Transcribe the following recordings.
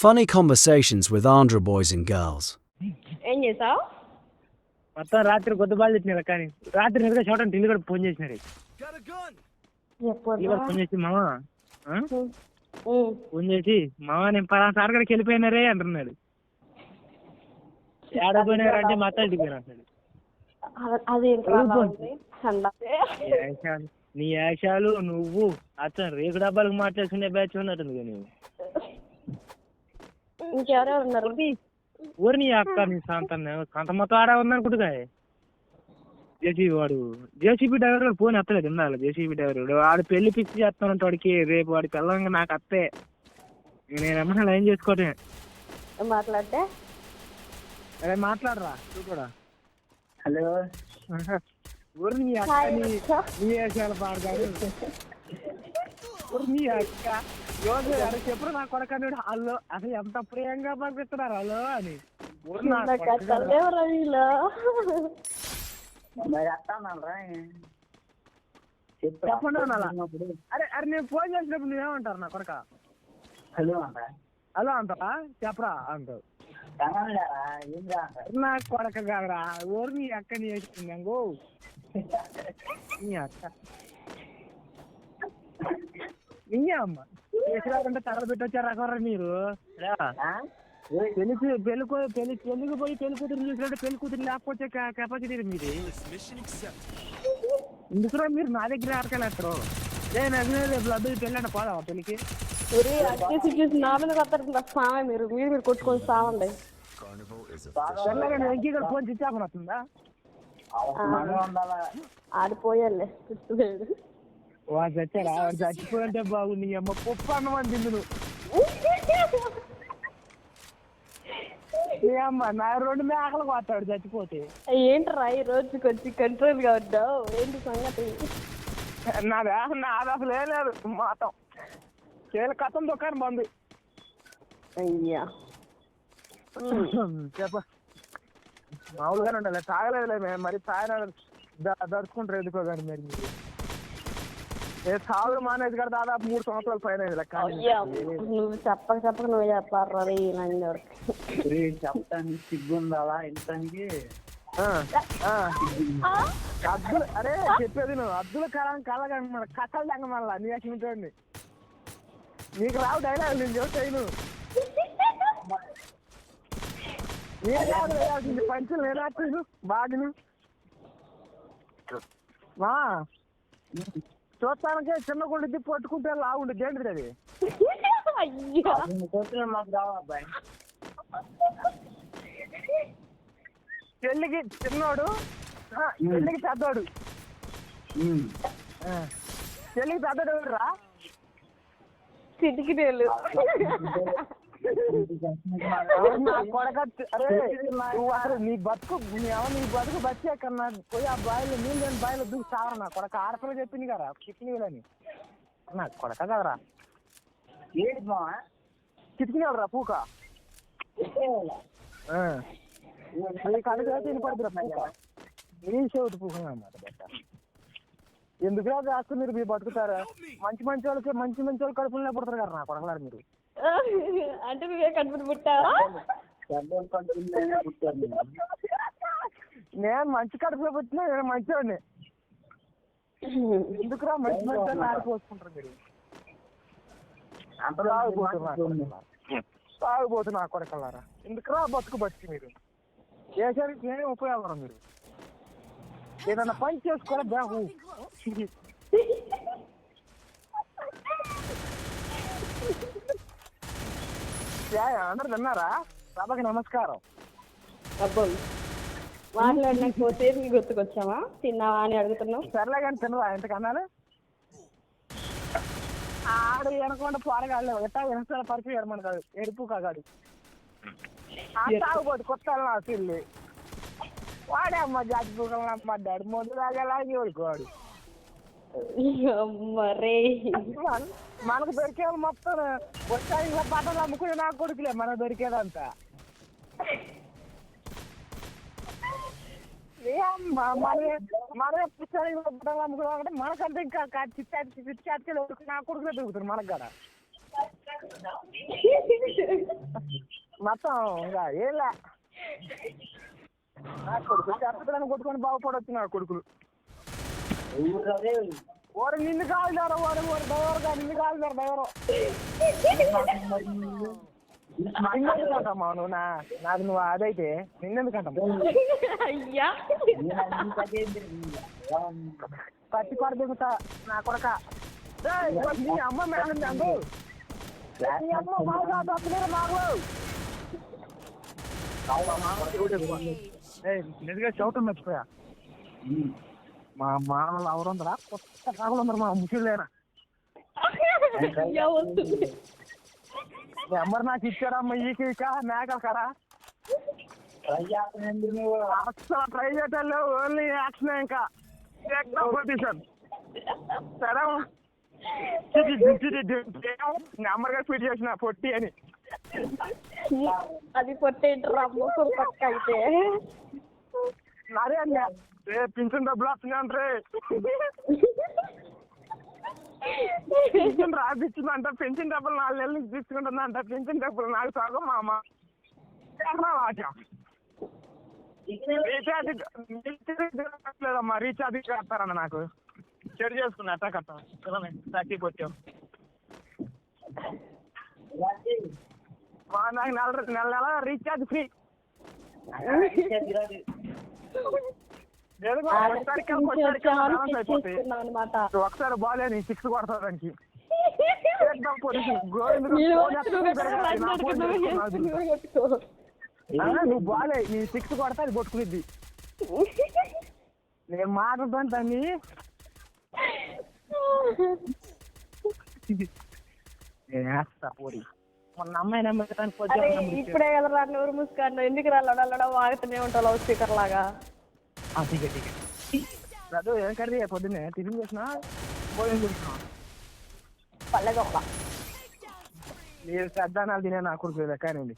Funny conversations with Andhra boys and girls. ఏం చేసావు? మొత్తం రాత్రి కొద్దిబాలు తిట్టినారు. కానీ రాత్రి నిద్ర చూడండి ఇల్లు కూడా ఫోన్ చేసినారు. ఇల్లు కూడా ఫోన్ చేసి మామ ఫోన్ చేసి మామ నేను పలానా సార్ గడికి వెళ్ళిపోయినారే అంటున్నాడు. ఏడపోయినారంటే మా అత్త వెళ్ళిపోయినా అంటాడు. నీ యాశాలు నువ్వు అతను రేకు డబ్బాలకు మాట్లాడుకునే బ్యాచ్ ఉన్నట్టుంది. కానీ ఇంకెవరెవరు ఉన్నారు? ఊరి నీ అక్క నీ సంత మొత్తం ఆడ ఉందనుకుంటుగా. జేసీబీ డ్రైవర్ కూడా ఫోన్ ఎత్తలేదు. ఉండాలి జేసీబీ డ్రైవర్ వాడు పెళ్లి ఫిక్స్ చేస్తానంటే వాడికి రేపు వాడి పిల్లగా నాకు అత్తే. నేను ఏమన్నా లైన్ చేసుకోవటమే. మాట్లాడితే అరే మాట్లాడరా నువ్వు కూడా. హలో ఊరి నీ అక్క నీ వేషాలు పాడగాడు. ఊరి నీ అక్క చెప్పరు నా కొడకని వాళ్ళు అసలు ఎంత ప్రియంగా పంపిస్తున్నారు వాళ్ళు అని. చెప్పండి అరే అరే నేను ఫోన్ చేసినప్పుడు నువ్వేమంటారు నా కొడక? హలో హలో అంటారా? చెప్పరా అంటావు. నా కొడక కాదురా ఊరు నీ అక్క నీ వేసింది అంగో నీ అక్క నీ అమ్మ చేసిరాకంటే తరలు పెట్టొచ్చారు అక్కడ మీరు. పెళ్లికి పోయి పెళ్లి కూతురు చూసినట్టు పెళ్లి కూతురు లేకపోతే కెపాసిటీ మీది ఎందుకురా మీరు నా దగ్గర ఆడకెళ్ళారు. నేను బ్లడ్ పెళ్ళంటే పోదావా పెళ్లికి? మీరు మీరు కొట్టుకొని సావండి. వెంకీ గారు ఫోన్ స్విచ్ ఆఫ్ వస్తుందా? ఆడిపోయాలే వాడు చచ్చారా? వాడు చచ్చిపోయింటే బాగుంది. అమ్మ పప్పు అన్నమని తిందు నువ్వు. అమ్మ నా 2 మేకలు కొట్టాడు చచ్చిపోతే. ఏంటరా ఈ రోజు కొంచెం కంట్రోల్ గా ఉంటావు ఏంటి సంగతి? నాది అసలు ఏం లేదు మాతం కేల కథం దుకాణం బంద్. అయ్యా చెప్ప మామూలుగానే ఉండాలి. తాగలేదులే మరి తాగిన దడుచుకుంటారు ఎందుకో కానీ మరి మీరు సాగులు మానేది కదా దాదాపు 3 సంవత్సరాల పైన. నువ్వు చెప్పక నువ్వు చెప్పారు చెప్పడానికి సిగ్గుండాలా ఇంటానికి? అద్దులు అరే చెప్పేది నువ్వు అద్దుల కళగా కథలు తగ్గ మళ్ళా నీ చూడండి. నీకు రావు డైలాగ్ నేను చెప్తాయి. నువ్వు పంచులు నేనాడు బాగును మా చూస్తానికే చిన్న గుండి పట్టుకుంటే లాగుండేది ఏంటిది అది? మాకు రావు అబ్బాయి. పెళ్ళికి చిన్నోడు పెళ్ళికి పెద్దోడు. పెళ్ళికి పెద్దోడు రా చిటికి నీ బతుకు బతికే కన్నా పోయి ఆ బాయిలో నీళ్ళు లేని బాయిలో దూకి సావరా నా కొడక. ఆడపిల్ల చెప్పింది కదా కిటికీలని నా కొడక కదరా. కిటికీరా పూక కడుగు వినపడుతురా నీ చెవిటి పూక అన్నమాట. ఎందుకురా రాసుకుని మీరు మీరు బతుకుతారా? మంచి వాళ్ళకి మంచి వాళ్ళు కడుపులనే పుడతారు కదా నా కొడకలారు మీరు. అంటే నువ్వే కడుపుని పుట్టావా? నేను మంచి కడుపులో పుట్టినా నేను మంచివాడిని. ఎందుకురా మంచి వాళ్ళు ఆడిపోసుకుంటారు మీరు? తాగుపోతున్నా కొడకలారా. ఎందుకురా బతికి మీరు దేశానికి ఏమేమి ఉపయోగపడరు. మీరు ఏదన్నా పని చేసుకోరా బాగు. అందరు తిన్నారా? సభకి నమస్కారం. అబ్బో మాట్లాడలేకపోతే గుర్తుకొచ్చావా? తిన్నావా అని అడుగుతున్నావు. సర్లే కానీ తిన్నదా ఎంతకన్నాను? ఆడు వెనకుండా పోరగాళ్ళు ఎట్టా వెనకాల పరిచయం ఎడమని కాదు ఎరుపు కాగాడు తాగుబోతు కొత్త అసలు వాడే అమ్మ జాతి పూకలు పడ్డాడు. మొదలు తాగేలాగే ఓడుకోవాడు. మరే మనకు దొరికేది మొత్తం వచ్చాయి బట్టలు అమ్ముకునే నాకు కొడుకులే మనకు దొరికేదంతా. మనమే పుస్తకాలు బట్టలు అమ్ముకున్నామంటే మనకంటే ఇంకా చిచ్చాటికి నా కొడుకులే దొరుకుతుంది మనకు కదా. మొత్తం ఇంకా ఏంలే నా కొడుకు చెప్పడానికి కొట్టుకొని బాగుపడవచ్చు నా కొడుకులు. ఓరు నిన్ను కాదులేరు ఓరు డ్రైవర్గా నిన్ను కాదులేరు డ్రైవరు నిన్నెందుకంటమ్మా నువ్వు నాకు నువ్వు అదైతే నిన్నెందుకంటమ్మా అయ్యా పత్తి కొర దిగుతా నా కొడక నీ అమ్మ మేడం నీ అమ్మ బాగా తప్పలేరు మాకు నిజంగా చౌటం మర్చిపోయా. మా మానవులు ఎవరుందరా కొత్త కాకులు ఉన్నారు మా ముసలిలేనా నెంబర్ నాకు ఇచ్చారమ్మ ఈక మేకలు కదా అసలు ట్రై చేయటం ఓన్లీ యాక్షన్ ఇంకా పొజిషన్ సరే నెంబర్గా ఫిట్ చేసిన పొట్టి అని అది పొట్టేంటారు ముసలు పక్క అయితే అరే అన్న పింఛన్ డబ్బులు వస్తున్నాయంటే పింఛన్ రాపిచ్చిందంట పెన్షన్ డబ్బులు 4 నెలల నుంచి తీసుకుంటుందంట పెన్షన్ డబ్బులు నాకు సగం మా అమ్మ లేదమ్మా రీఛార్జ్ కడతారన్న నాకు చెడు చేసుకున్నా అట్టా కట్ట తగ్గికి వచ్చావు నాకు నెల రీఛార్జ్ ఫ్రీ ఒకసారి బాగాలేని 6 కొడతా దానికి నువ్వు బాగాలే నీ 6 కొడతా అది కొట్టుకునిద్ది నేను మాట్లాడుతాను దాన్ని నేనేస్తా పోరి మొన్న అమ్మాయి నెంబర్ ఇప్పుడే కదా నూరు ముసుకాను ఎందుకు రాళ్ళ వాగుతూనే ఉంటావు లౌడ్ స్పీకర్ లాగా. అదో ఏం కర్రీ పొద్దున్నే టిఫిన్ చేసినా భోజనం చేసినా పల్లెదొక్క మీరు సద్దానాలు తినే నా కొడుకు లెక్కనండి.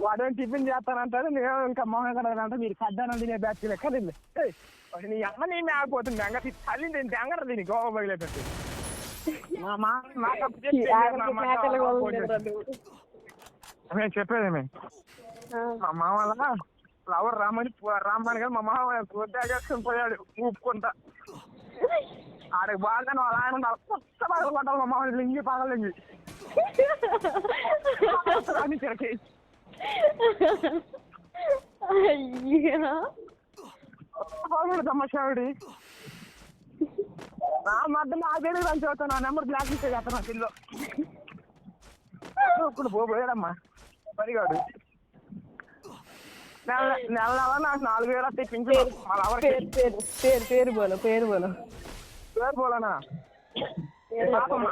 వాడేం టిఫిన్ చేస్తానంటాడు నేను ఇంకా మొహం కదంటే మీరు సద్దానాలు తినే బ్యాచ్ లెక్కనండి. నీ అమ్మ నీ మేకపోతుంది బెంగ తల్లి నేను బెంగర దీన్ని గోవా బయలుపెట్టి మేము చెప్పేదేమే మా మామల ఫ్లవర్ రామని కానీ మా మామ కొద్దిగా పోయాడు ఊపుకుంటా ఆడికి బాగా వాళ్ళ ఆయన కొత్త పగలు కొట్టాలి మా మామ లింగి పగలింగి తమాషావిడి నా మధ్య నాకేది రన్ చదువుతాను నా నెంబర్ బ్లాక్ లిస్ట్ చేస్తాను పిల్లో ఇప్పుడు పోయాడమ్మా పరిగాడు నెల నెల నాకు 4,000 వస్తాయి పింఛన్ పేరు బోలనా పాపమ్మ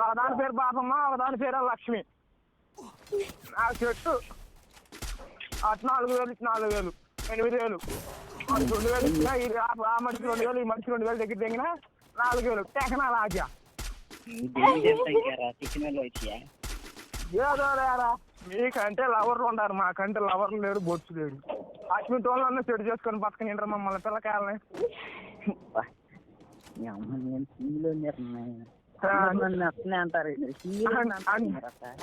ఒకదాని పేరు పాపమ్మ ఒకదాని పేరు లక్ష్మి నా చెట్టు అటు 4,000 4,000 8,000 2,000 ఇచ్చినా ఆ మనిషి 2,000 ఈ మనిషి 2,000 దగ్గర తెగిన 4,000 టెకనా రాజా ఏదో లేరా మీకంటే లవర్లు ఉండారు మాకంటే లవర్లు లేరు బొచ్చు లేరు అశ్విన్ టోన్లో చెడు చేసుకొని బతకనింటారు మమ్మల్ని పిల్లకాయలని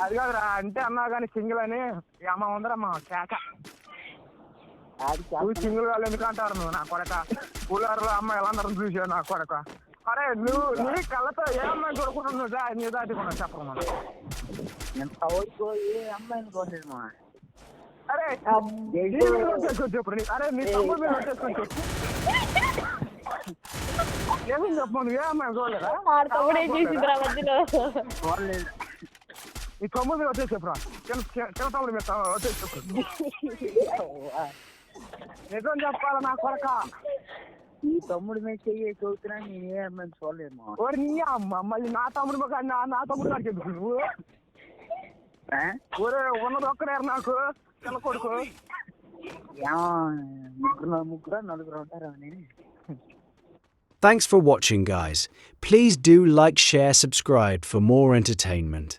అది కాదురా అంటే అన్నా కానీ సింగిల్ అని అమ్మ ఉందరమ్మా కేక నువ్వు సింగిల్ వాళ్ళు ఎందుకు అంటారు నువ్వు నా కొడక కూలర్లో అమ్మాయి ఎలా అందరం చూసావు నా కొడక అరే నువ్వు నీ కళ్ళతో ఏ అమ్మాయి కొడుకుంటా నువ్వు నీ దాటుకున్నా చెప్పరు అరే చెప్పు అరే నీ తమ్ముడు మీద వచ్చేసుకొని చెప్పు ఏమని చెప్పు నువ్వు ఏ అమ్మాయి చూడలేదా నీ తమ్ముడు మీద వచ్చేసి చెప్పురా చిన్న తమ్ముడు మీద వచ్చేసి చెప్పు నిజం చెప్పాలా నా కొరక ఈ తమ్ముడు మీద చెయ్యి చదువుతున్నా నేనే అమ్మని చూడలేము ఓరి నీ అమ్మ మళ్ళీ నా తమ్ముడు నా తమ్ముడు కాడికి ఎందుకు నువ్వు ఊరే ఉన్నది ఒక్కడారు నాకు చిన్న కొడుకు ముగ్గురు నలుగురు ఉంటారు అని. Thanks for watching, guys. Please do like, share, subscribe for more entertainment.